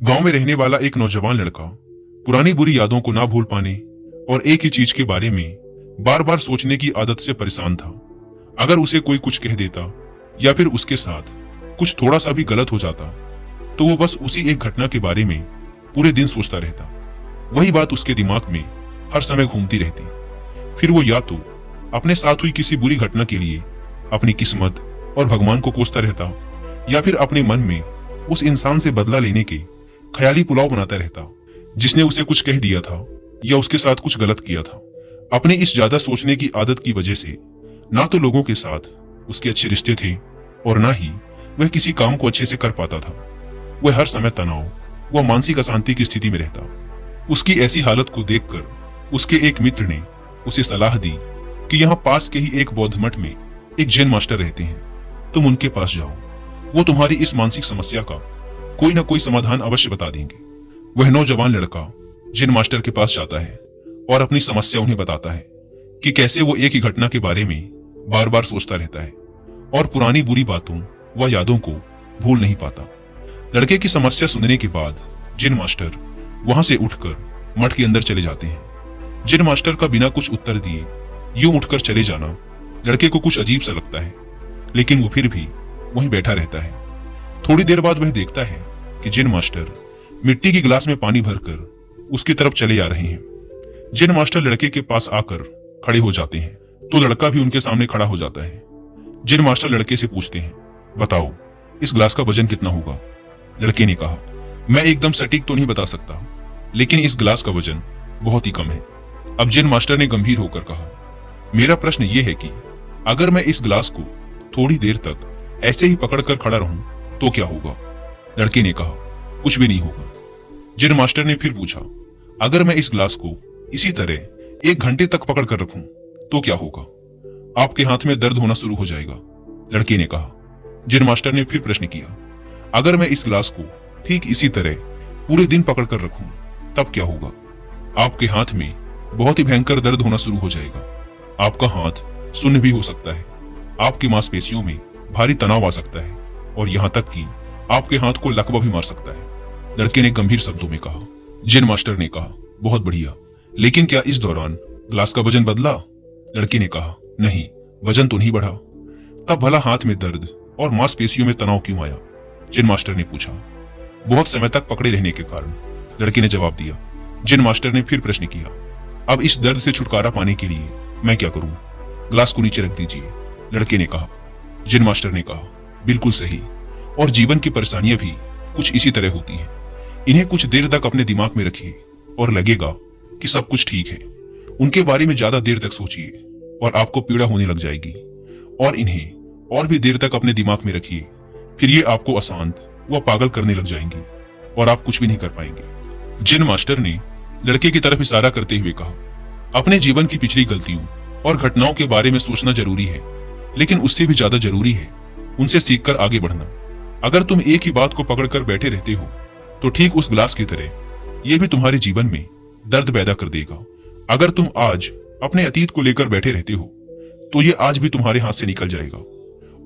गांव में रहने वाला एक नौजवान लड़का पुरानी बुरी यादों को ना भूल पाने और एक ही चीज के बारे में बार बार सोचने की आदत से परेशान था। अगर उसे कोई कुछ कह देता या फिर उसके साथ कुछ थोड़ा सा भी गलत हो जाता तो वो बस उसी एक घटना के बारे में पूरे दिन सोचता रहता। वही बात उसके दिमाग में हर समय घूमती रहती। फिर वो या तो अपने साथ हुई किसी बुरी घटना के लिए अपनी किस्मत और भगवान को कोसता रहता या फिर अपने मन में उस इंसान से बदला लेने के ख्याली पुलाव बनाता रहता जिसने उसे कुछ कह दिया था या उसके साथ कुछ गलत किया था। अपने इस ज्यादा सोचने की आदत की वजह से ना तो लोगों के साथ उसके अच्छे रिश्ते थे और ना ही वह किसी काम को अच्छे से कर पाता था। वह हर समय तनाव व मानसिक अशांति की स्थिति में रहता। उसकी ऐसी हालत को देखकर उसके एक मित्र ने उसे सलाह दी कि यहाँ पास के ही एक बौद्ध मठ में एक जैन मास्टर रहते हैं, तुम उनके पास जाओ। वो तुम्हारी इस मानसिक समस्या का कोई ना कोई समाधान अवश्य बता देंगे। वह नौजवान लड़का जैन मास्टर के पास जाता है और अपनी समस्या उन्हें बताता है कि कैसे वो एक ही घटना के बारे में बार बार सोचता रहता है और पुरानी बुरी बातों व यादों को भूल नहीं पाता। लड़के की समस्या सुनने के बाद जैन मास्टर वहां से उठकर मठ के अंदर चले जाते हैं। जैन मास्टर का बिना कुछ उत्तर दिए यूं उठकर चले जाना लड़के को कुछ अजीब सा लगता है, लेकिन वो फिर भी वहीं बैठा रहता है। थोड़ी देर बाद वह देखता है कि जैन मास्टर मिट्टी की गिलास में पानी भरकर उसकी तरफ चले आ रहे हैं। जैन मास्टर लड़के के पास आकर खड़े हो जाते हैं तो लड़का भी उनके सामने खड़ा हो जाता है। जैन मास्टर लड़के से पूछते हैं, बताओ इस गिलास का वजन कितना होगा? लड़के ने कहा, मैं एकदम सटीक तो नहीं बता सकता, लेकिन इस गिलास का वजन बहुत ही कम है। अब जैन मास्टर ने गंभीर होकर कहा, मेरा प्रश्न यह है कि अगर मैं इस गिलास को थोड़ी देर तक ऐसे ही पकड़कर खड़ा रहूं तो क्या होगा? लड़के ने कहा, कुछ भी नहीं होगा। जैन मास्टर ने फिर पूछा, अगर मैं इस गिलास को इसी तरह 1 घंटे तक पकड़ कर रखूं तो क्या होगा? आपके हाथ में दर्द होना शुरू हो जाएगा। लड़के ने कहा। जैन मास्टर ने फिर प्रश्न किया, अगर मैं इस गिलास को ठीक इसी तरह पूरे दिन पकड़ कर रखूं तब क्या होगा? आपके हाथ में बहुत ही भयंकर दर्द होना शुरू हो जाएगा। आपका हाथ सुन्न भी हो सकता है, आपकी मांसपेशियों में भारी तनाव आ सकता है और यहाँ तक कि आपके हाथ को लकवा भी मार सकता है। लड़के ने गंभीर शब्दों में कहा। जैन मास्टर ने कहा, बहुत बढ़िया, लेकिन क्या इस दौरान ग्लास का वजन बदला? लड़के ने कहा, नहीं, वजन तो नहीं बढ़ा। तब भला हाथ में दर्द और मांसपेशियों में तनाव क्यों आया? जैन मास्टर ने पूछा। बहुत समय तक पकड़े रहने के कारण, लड़के ने जवाब दिया। जैन मास्टर ने फिर प्रश्न किया, अब इस दर्द से छुटकारा पाने के लिए मैं क्या करूं? ग्लास को नीचे रख दीजिए। लड़के ने कहा। जैन मास्टर ने कहा, बिल्कुल सही, और जीवन की परेशानियां भी कुछ इसी तरह होती हैं। इन्हें कुछ देर तक अपने दिमाग में रखिए और लगेगा कि सब कुछ ठीक है। उनके बारे में ज्यादा देर तक सोचिए और आपको पीड़ा होने लग जाएगी, और इन्हें और भी देर तक अपने दिमाग में रखिए, फिर ये आपको अशांत व पागल करने लग जाएंगी और आप कुछ भी नहीं कर पाएंगे। जैन मास्टर ने लड़के की तरफ इशारा करते हुए कहा, अपने जीवन की पिछली गलतियों और घटनाओं के बारे में सोचना जरूरी है, लेकिन उससे भी ज्यादा जरूरी है उनसे सीखकर आगे बढ़ना। अगर तुम एक ही बात को पकड़कर बैठे रहते हो तो ठीक उस ग्लास की तरह यह भी तुम्हारे जीवन में दर्द पैदा कर देगा। अगर तुम आज अपने अतीत को लेकर बैठे रहते हो तो ये आज भी तुम्हारे हाथ से निकल जाएगा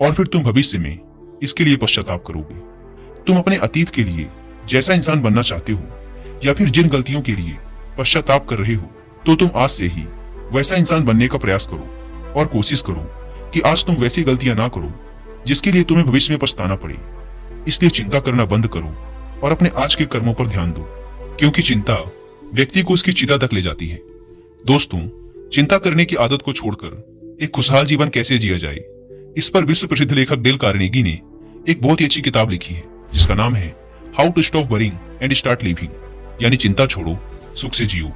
और फिर तुम भविष्य में इसके लिए पश्चाताप करोगे। तुम अपने अतीत के लिए जैसा इंसान बनना चाहते हो या फिर जिन गलतियों के लिए पश्चाताप कर रहे हो, तो तुम आज से ही वैसा इंसान बनने का प्रयास करो और कोशिश करो कि आज तुम वैसी गलतियां ना करो जिसके लिए तुम्हें भविष्य में पछताना पड़े। इसलिए चिंता करना बंद करो और अपने आज के कर्मों पर ध्यान दो, क्योंकि चिंता व्यक्ति को उसकी चिता तक ले जाती है। दोस्तों, चिंता करने की आदत को छोड़कर एक खुशहाल जीवन कैसे जिया जाए, इस पर विश्व प्रसिद्ध लेखक डेल कार्नेगी ने एक बहुत ही अच्छी किताब लिखी है जिसका नाम है how to stop worrying and start living, यानी चिंता छोड़ो, सुख से जियो।